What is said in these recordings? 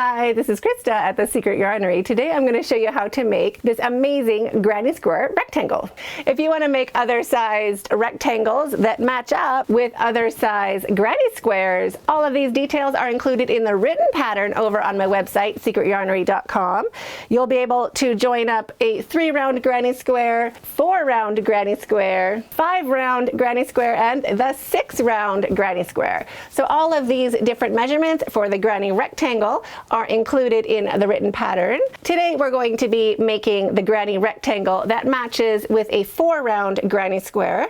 Hi, this is Krista at The Secret Yarnery. Today I'm going to show you how to make this amazing granny square rectangle. If you want to make other sized rectangles that match up with other size granny squares, all of these details are included in the written pattern over on my website, secretyarnery.com. You'll be able to join up a 3-round granny square, 4-round granny square, 5-round granny square, and the 6-round granny square. So all of these different measurements for the granny rectangle are included in the written pattern. Today we're going to be making the granny rectangle that matches with a 4-round granny square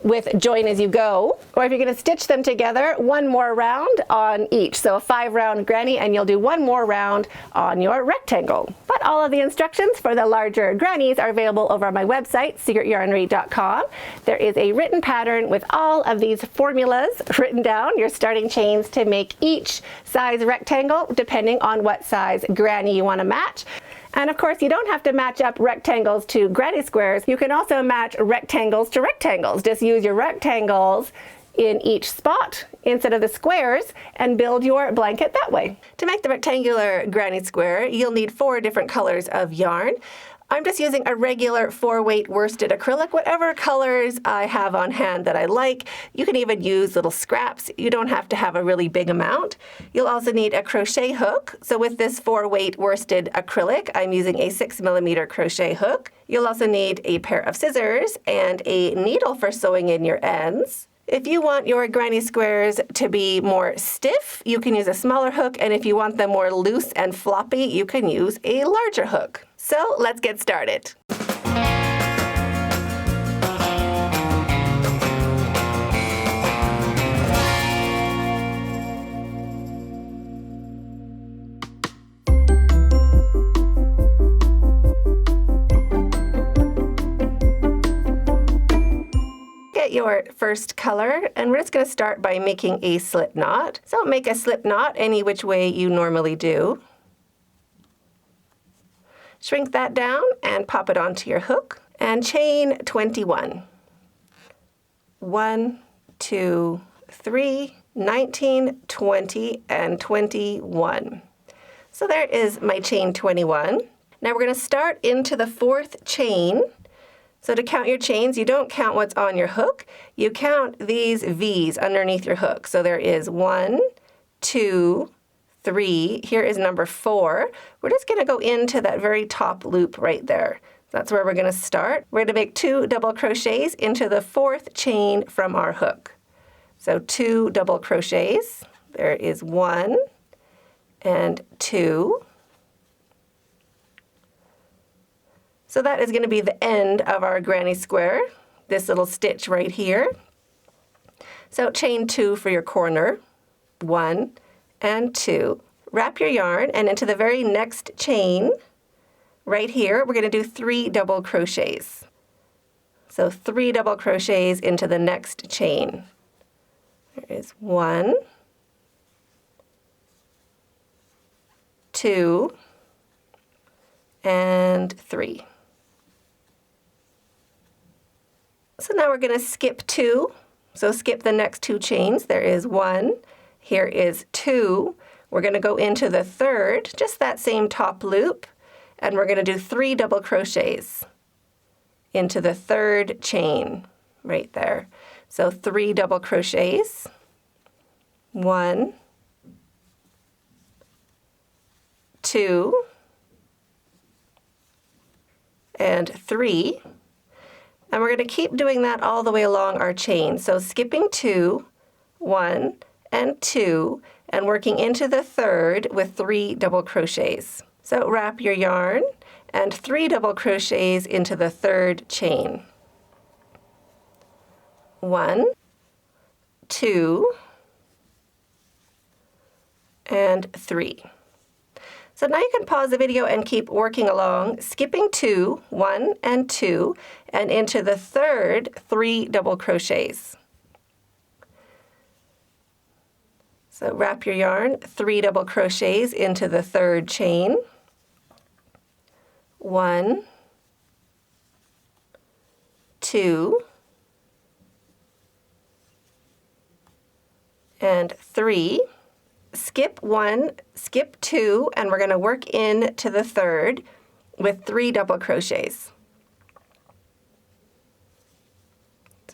with join as you go, or if you're going to stitch them together, one more round on each. So a 5-round granny, and you'll do one more round on your rectangle. But all of the instructions for the larger grannies are available over on my website, secretyarnery.com. There is a written pattern with all of these formulas written down, your starting chains to make each size rectangle depending on what size granny you want to match. And of course, you don't have to match up rectangles to granny squares. You can also match rectangles to rectangles. Just use your rectangles in each spot instead of the squares and build your blanket that way. To make the rectangular granny square, you'll need 4 different colors of yarn. I'm just using a regular 4-weight worsted acrylic, whatever colors I have on hand that I like. You can even use little scraps. You don't have to have a really big amount. You'll also need a crochet hook. So with this 4-weight worsted acrylic, I'm using a 6mm crochet hook. You'll also need a pair of scissors and a needle for sewing in your ends. If you want your granny squares to be more stiff, you can use a smaller hook, and if you want them more loose and floppy, you can use a larger hook. So let's get started. Your first color, and we're just going to start by making a slip knot. So make a slip knot any which way you normally do. Shrink that down and pop it onto your hook and chain 21. 1, 2, 3, 19, 20, and 21. So there is my chain 21. Now we're going to start into the 4th chain. So to count your chains, you don't count what's on your hook, you count these V's underneath your hook. So there is 1, 2, 3, here is number 4. We're just going to go into that very top loop right there. That's where we're going to start. We're going to make 2 double crochets into the 4th chain from our hook. So 2 double crochets, there is 1 and 2. So that is going to be the end of our granny square, this little stitch right here. So chain 2 for your corner, 1 and 2. Wrap your yarn, and into the very next chain, right here, we're going to do 3 double crochets. So 3 double crochets into the next chain. There is 1, 2, and 3. So now we're going to skip 2. So skip the next 2 chains. There is 1. Here is 2. We're going to go into the 3rd, just that same top loop, and we're going to do 3 double crochets into the 3rd chain right there. So 3 double crochets. 1, 2, and 3. And we're going to keep doing that all the way along our chain. So skipping 2, 1, and 2, and working into the 3rd with 3 double crochets. So wrap your yarn and 3 double crochets into the 3rd chain. 1, 2, and 3. So now you can pause the video and keep working along, skipping 2, 1 and 2, and into the 3rd, 3 double crochets. So wrap your yarn, 3 double crochets into the 3rd chain. 1, 2, and 3. skip 1, skip 2, and we're going to work into the third with 3 double crochets.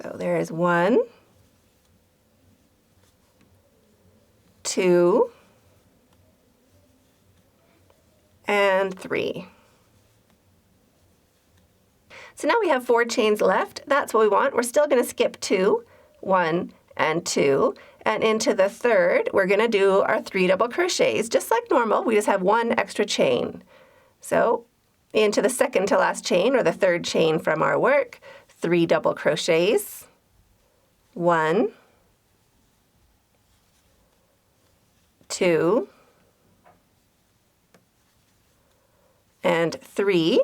So there is 1, 2, and 3. So now we have 4 chains left. That's what we want. We're still going to skip 2, 1, and 2. And into the third, we're going to do our 3 double crochets, just like normal. We just have 1 extra chain. So into the second to last chain, or the third chain from our work, 3 double crochets, 1, 2, and 3.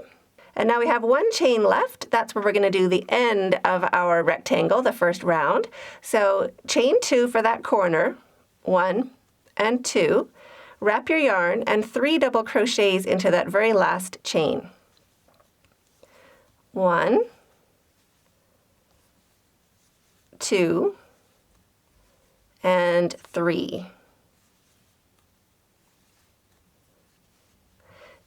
And now we have 1 chain left. That's where we're going to do the end of our rectangle, the first round. So chain 2 for that corner, 1 and 2. Wrap your yarn and 3 double crochets into that very last chain. 1, 2, and 3.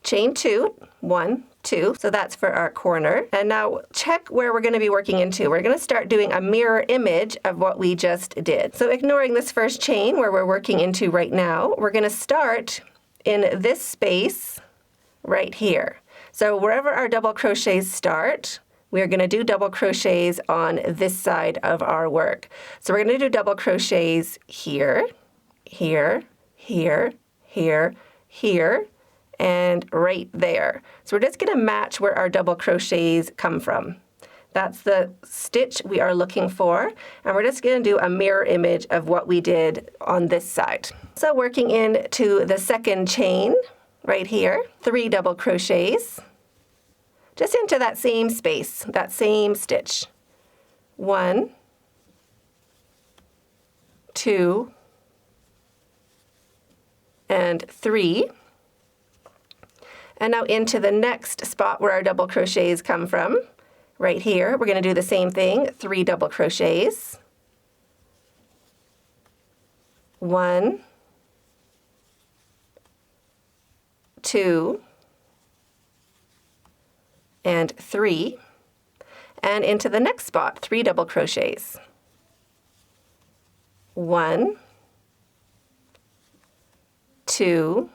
Chain 2, 1, 2, so that's for our corner. And now check where we're going to be working into. We're going to start doing a mirror image of what we just did. So ignoring this first chain where we're working into right now, we're going to start in this space right here. So wherever our double crochets start, we're going to do double crochets on this side of our work. So we're going to do double crochets here, here, here, here, here, and right there. So we're just going to match where our double crochets come from. That's the stitch we are looking for, and we're just going to do a mirror image of what we did on this side. So working into the second chain right here, 3 double crochets, just into that same space, that same stitch. 1, 2, and 3. And now into the next spot where our double crochets come from, right here, we're going to do the same thing, 3 double crochets. 1, 2, and 3. And into the next spot, 3 double crochets. 1, 2,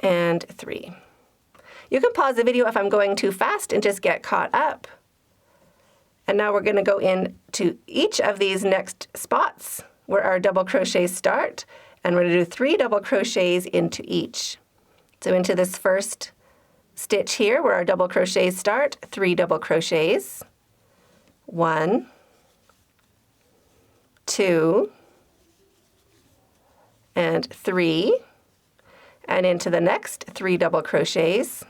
and 3. You can pause the video if I'm going too fast and just get caught up. And now we're going to go into each of these next spots where our double crochets start, and we're going to do 3 double crochets into each. So into this first stitch here where our double crochets start, 3 double crochets. 1, 2, and 3. And into the next 3 double crochets.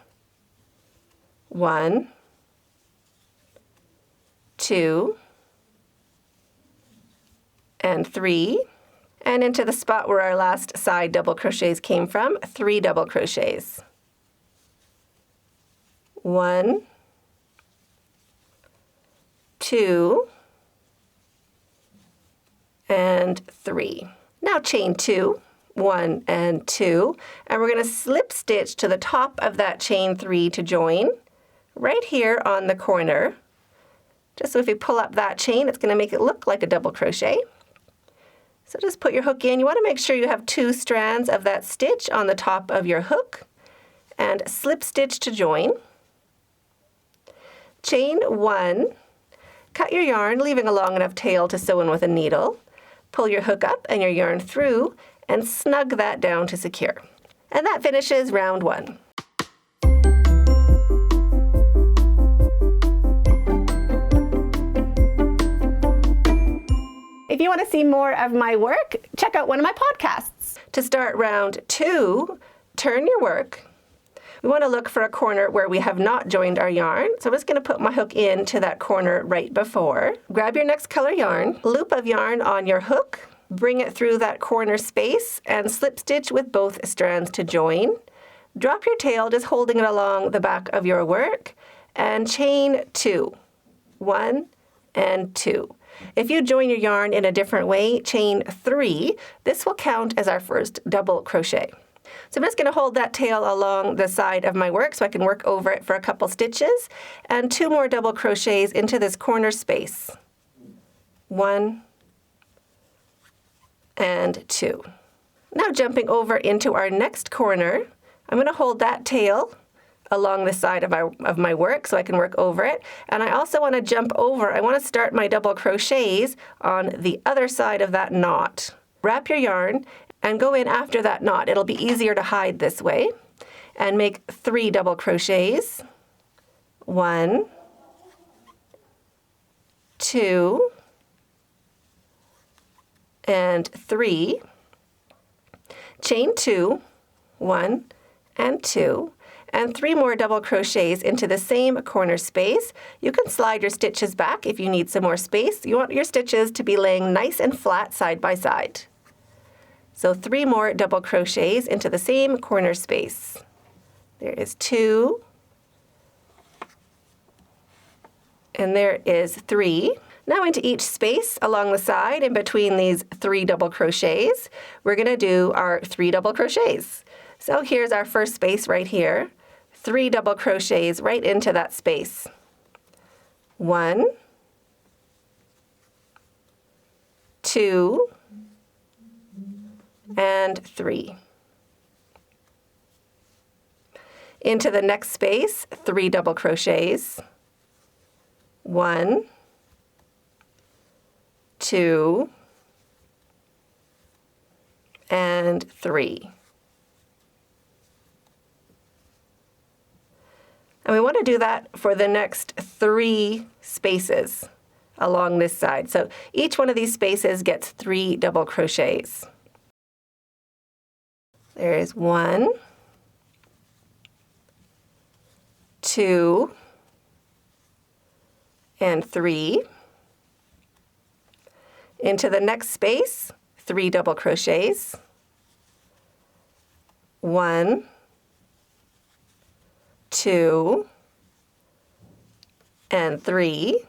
1, 2, and 3. And into the spot where our last side double crochets came from, 3 double crochets. 1, 2, and 3. Now chain 2. 1 and 2, and we're going to slip stitch to the top of that chain 3 to join right here on the corner. Just so if you pull up that chain, it's going to make it look like a double crochet. So just put your hook in. You want to make sure you have 2 strands of that stitch on the top of your hook, and slip stitch to join. Chain 1, cut your yarn, leaving a long enough tail to sew in with a needle. Pull your hook up and your yarn through, and snug that down to secure. And that finishes round 1. If you want to see more of my work, check out one of my podcasts. To start round 2, turn your work. We want to look for a corner where we have not joined our yarn. So I'm just going to put my hook into that corner right before. Grab your next color yarn, loop of yarn on your hook, bring it through that corner space, and slip stitch with both strands to join. Drop your tail, just holding it along the back of your work, and chain 2. 1 and 2. If you join your yarn in a different way, chain 3, this will count as our first double crochet. So I'm just going to hold that tail along the side of my work so I can work over it for a couple stitches, and 2 more double crochets into this corner space. 1 and 2. Now jumping over into our next corner, I'm going to hold that tail along the side of my work so I can work over it. And I also want to jump over, I want to start my double crochets on the other side of that knot. Wrap your yarn and go in after that knot. It'll be easier to hide this way. And make 3 double crochets. 1, 2, and 3. Chain 2, 1 and 2, and 3 more double crochets into the same corner space. You can slide your stitches back if you need some more space. You want your stitches to be laying nice and flat side by side. So 3 more double crochets into the same corner space. There is 2, and there is 3. Now into each space along the side in between these 3 double crochets, we're going to do our 3 double crochets. So here's our first space right here. 3 double crochets right into that space. 1, 2, and 3. Into the next space, 3 double crochets. 1, 2, and 3. And we want to do that for the next 3 spaces along this side. So each one of these spaces gets 3 double crochets. There is 1, 2, and 3. Into the next space, 3 double crochets. 1, 2, and 3.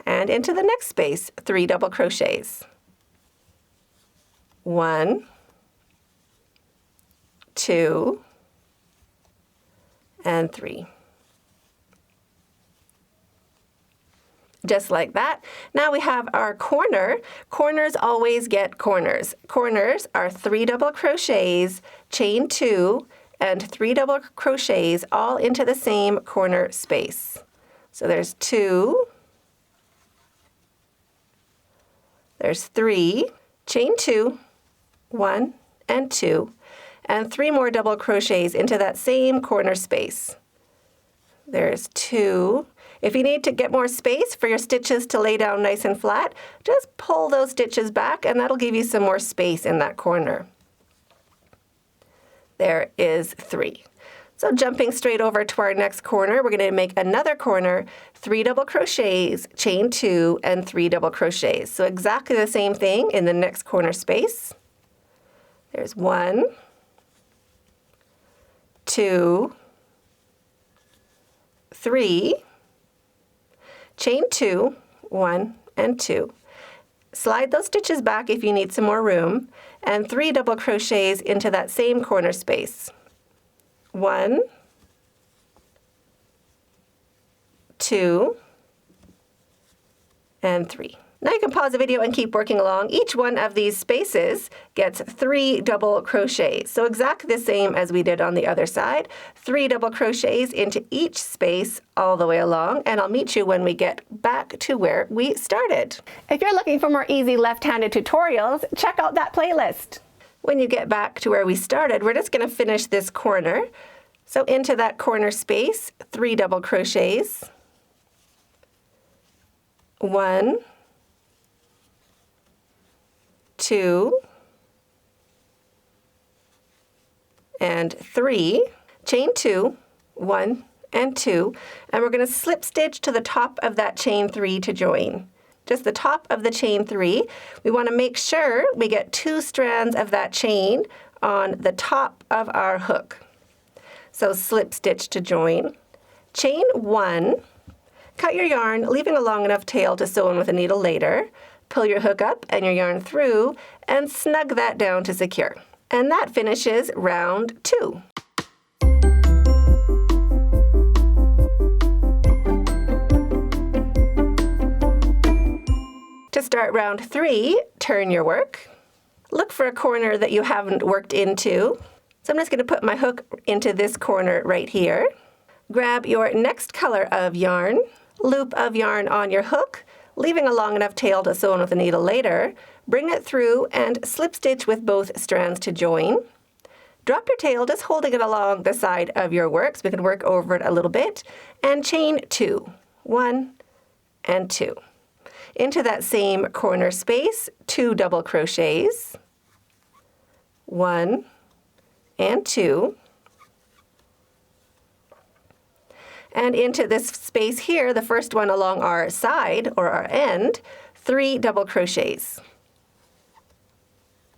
And into the next space, 3 double crochets. 1, 2, and 3. Just like that. Now we have our corner. Corners always get corners. Corners are 3 double crochets, chain 2, and 3 double crochets all into the same corner space. So there's 2, there's 3, chain 2, 1 and 2, and 3 more double crochets into that same corner space. There's 2. If you need to get more space for your stitches to lay down nice and flat, just pull those stitches back and that'll give you some more space in that corner. There is 3. So jumping straight over to our next corner, we're going to make another corner, 3 double crochets, chain 2, and 3 double crochets. So exactly the same thing in the next corner space. There's 1, 2, 3, chain 2, 1 and 2. Slide those stitches back if you need some more room, and 3 double crochets into that same corner space. 1, 2, and 3. Now you can pause the video and keep working along. Each one of these spaces gets 3 double crochets. So exactly the same as we did on the other side. 3 double crochets into each space all the way along, and I'll meet you when we get back to where we started. If you're looking for more easy left-handed tutorials, check out that playlist. When you get back to where we started, we're just going to finish this corner. So into that corner space, 3 double crochets. 1, 2, and 3, chain 2, 1 and 2, and we're going to slip stitch to the top of that chain 3 to join. Just the top of the chain 3. We want to make sure we get 2 strands of that chain on the top of our hook. So slip stitch to join, chain 1, Cut your yarn, leaving a long enough tail to sew in with a needle later. Pull your hook up and your yarn through and snug that down to secure. And that finishes round 2. To start round 3, turn your work. Look for a corner that you haven't worked into. So I'm just going to put my hook into this corner right here. Grab your next color of yarn, loop of yarn on your hook, leaving a long enough tail to sew in with a needle later. Bring it through and slip stitch with both strands to join. Drop your tail, just holding it along the side of your work so we can work over it a little bit, and chain 2. 1 and 2. Into that same corner space, 2 double crochets. 1 and 2. And into this space here, the first one along our side or our end, 3 double crochets.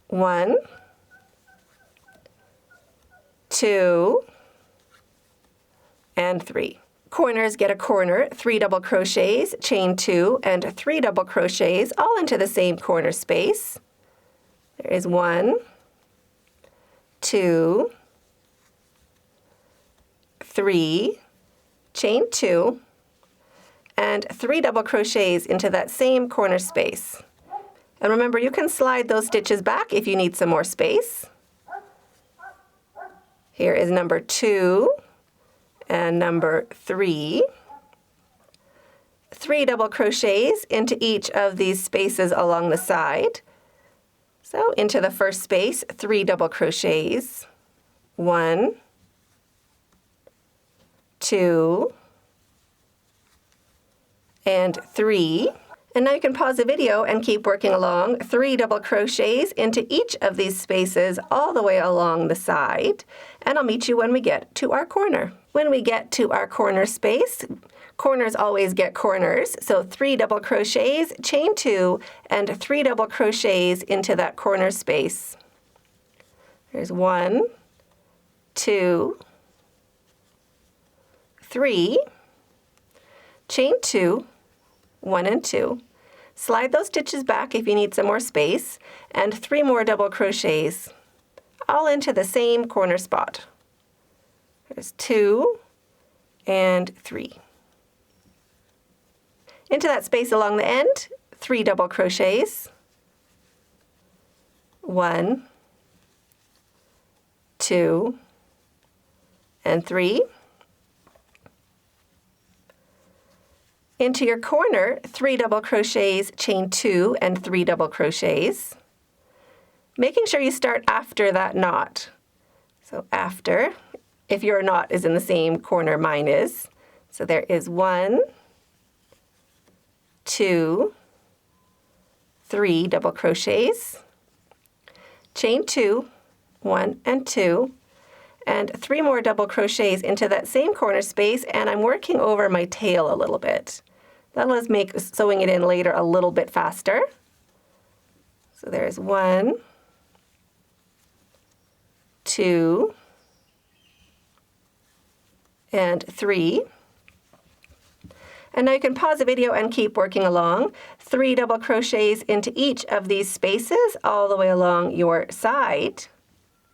1, 2, and 3. Corners get a corner, 3 double crochets, chain 2, and 3 double crochets, all into the same corner space. There is 1, 2, 3, chain 2, and 3 double crochets into that same corner space. And remember, you can slide those stitches back if you need some more space. Here is number 2 and number 3. 3 double crochets into each of these spaces along the side. So into the first space, 3 double crochets. 1, 2, and 3. And now you can pause the video and keep working along. 3 double crochets into each of these spaces all the way along the side. And I'll meet you when we get to our corner. When we get to our corner space, corners always get corners. So 3 double crochets, chain 2, and 3 double crochets into that corner space. There's 1, 2, 3, chain 2, 1 and 2. Slide those stitches back if you need some more space, and 3 more double crochets, all into the same corner spot. There's 2 and 3. Into that space along the end, 3 double crochets. 1, 2, and 3. Into your corner, 3 double crochets, chain 2, and 3 double crochets. Making sure you start after that knot. So after, if your knot is in the same corner mine is. So there is 1, 2, 3 double crochets, chain 2, 1 and 2, and 3 more double crochets into that same corner space, and I'm working over my tail a little bit. That'll just make sewing it in later a little bit faster. So there's 1, 2, and 3. And now you can pause the video and keep working along. 3 double crochets into each of these spaces all the way along your side.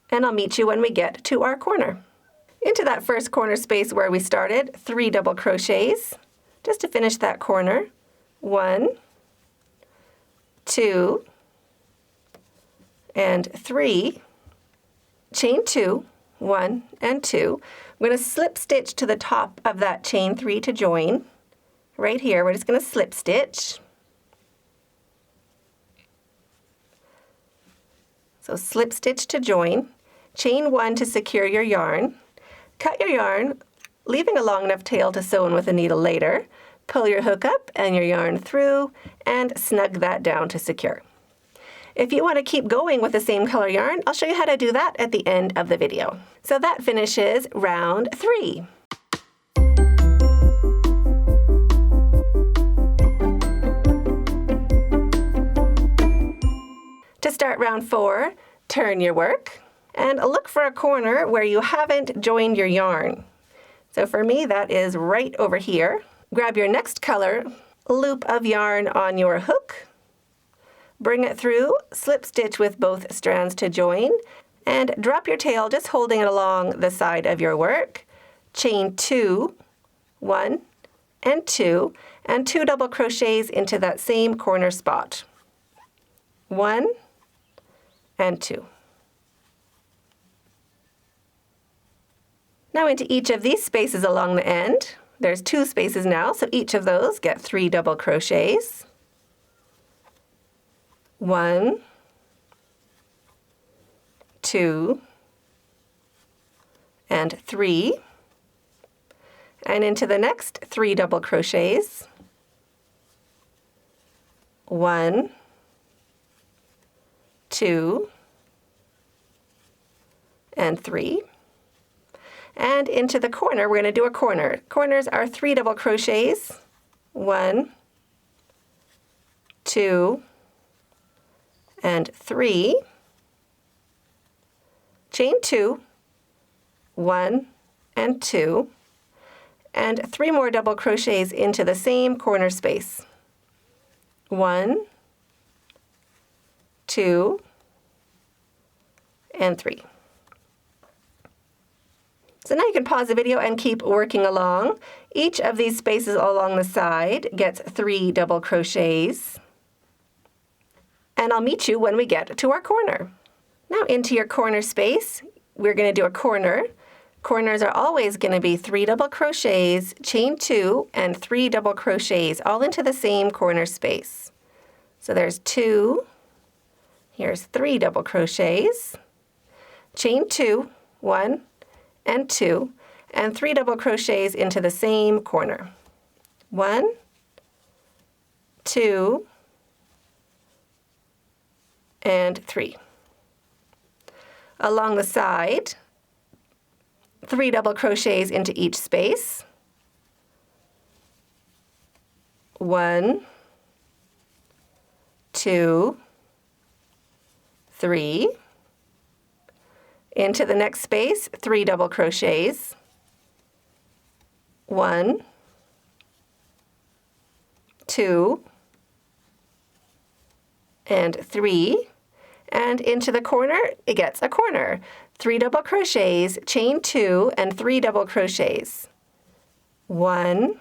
And I'll meet you when we get to our corner. Into that first corner space where we started, 3 double crochets, just to finish that corner. 1, 2, and 3. Chain 2, 1 and 2. I'm going to slip stitch to the top of that chain 3 to join. Right here, we're just going to slip stitch. So slip stitch to join. Chain 1 to secure your yarn. Cut your yarn, leaving a long enough tail to sew in with a needle later. Pull your hook up and your yarn through and snug that down to secure. If you want to keep going with the same color yarn, I'll show you how to do that at the end of the video. So that finishes round 3. To start round 4, turn your work and look for a corner where you haven't joined your yarn. So for me, that is right over here. Grab your next color, loop of yarn on your hook, bring it through, slip stitch with both strands to join, and drop your tail just holding it along the side of your work. Chain 2, 1 and 2 double crochets into that same corner spot. 1 and 2. Now into each of these spaces along the end. There's 2 spaces now, so each of those get 3 double crochets. 1, 2, and 3. And into the next 3 double crochets. 1, 2, and 3. And into the corner, we're going to do a corner. Corners are 3 double crochets. 1, 2, and 3. Chain 2, 1 and 2, and 3 more double crochets into the same corner space. 1, 2, and 3. So now you can pause the video and keep working along. Each of these spaces along the side gets 3 double crochets. And I'll meet you when we get to our corner. Now into your corner space, we're going to do a corner. Corners are always going to be 3 double crochets, chain 2, and 3 double crochets, all into the same corner space. So there's 2, here's 3 double crochets, chain 2, 1, and 2, and 3 double crochets into the same corner. 1, 2, and 3. Along the side, 3 double crochets into each space. 1, 2, 3. Into the next space, 3 double crochets. 1, 2, and 3. And into the corner, it gets a corner. 3 double crochets, chain 2, and 3 double crochets. 1,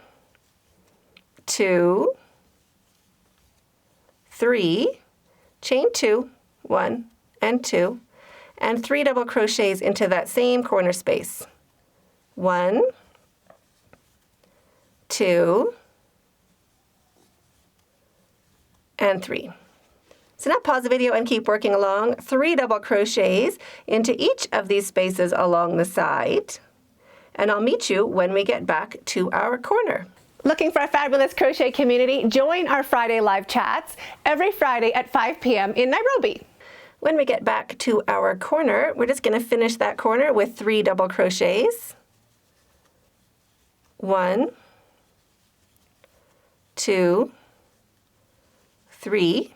2, 3, chain 2, 1, and 2, and 3 double crochets into that same corner space. 1, 2, and 3. So now pause the video and keep working along. 3 double crochets into each of these spaces along the side. And I'll meet you when we get back to our corner. Looking for a fabulous crochet community? Join our Friday live chats every Friday at 5 p.m. in Nairobi. When we get back to our corner, we're just going to finish that corner with 3 double crochets. 1, 2, 3.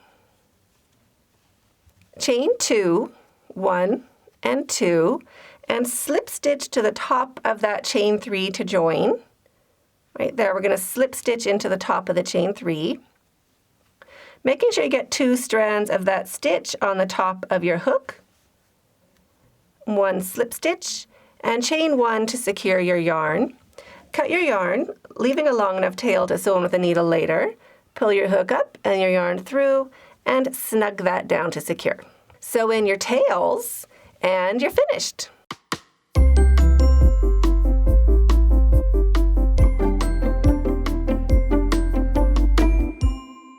Chain 2, 1 and 2, and slip stitch to the top of that chain 3 to join. Right there, we're going to slip stitch into the top of the chain 3. Making sure you get 2 strands of that stitch on the top of your hook. 1 slip stitch, and chain 1 to secure your yarn. Cut your yarn, leaving a long enough tail to sew in with a needle later. Pull your hook up and your yarn through, and snug that down to secure. Sew in your tails, and you're finished.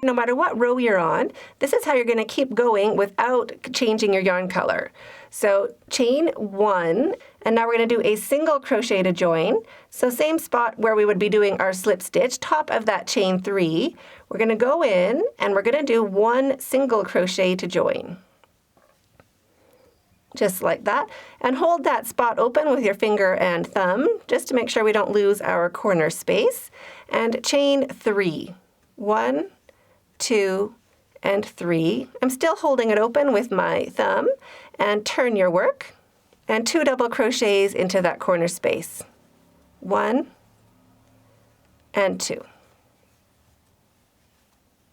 No matter what row you're on, this is how you're going to keep going without changing your yarn color. So chain 1, and now we're going to do a single crochet to join. So same spot where we would be doing our slip stitch, top of that chain 3. We're going to go in and we're going to do 1 single crochet to join. Just like that. And hold that spot open with your finger and thumb, just to make sure we don't lose our corner space. And chain 3. 1, 2, and 3. I'm still holding it open with my thumb, and turn your work, and 2 double crochets into that corner space. 1 and 2.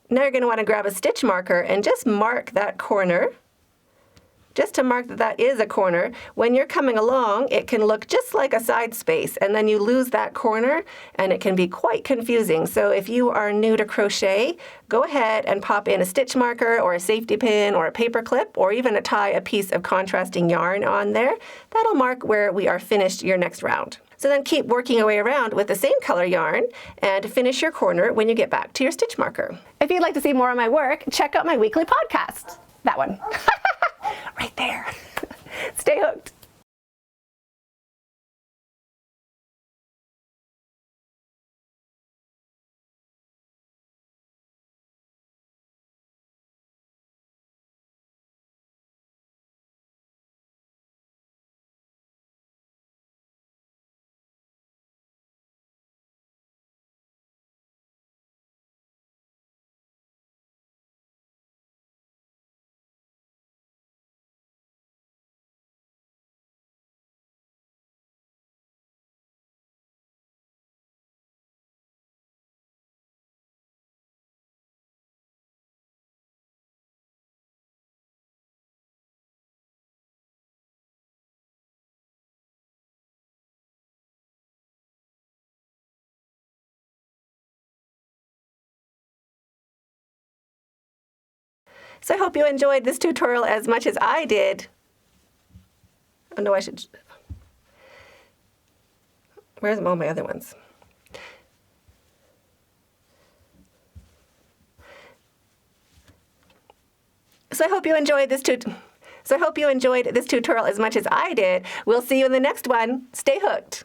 Now you're going to want to grab a stitch marker and just mark that corner, just to mark that that is a corner. When you're coming along, it can look just like a side space, and then you lose that corner, and it can be quite confusing. So if you are new to crochet, go ahead and pop in a stitch marker or a safety pin or a paper clip, or even tie a piece of contrasting yarn on there. That'll mark where we are finished your next round. So then keep working your way around with the same color yarn and finish your corner when you get back to your stitch marker. If you'd like to see more of my work, check out my weekly podcast. That one. Right there. Stay hooked. So I hope you enjoyed this tutorial as much as I did. Oh no, where's all my other ones? So I hope you enjoyed this tutorial as much as I did. We'll see you in the next one. Stay hooked.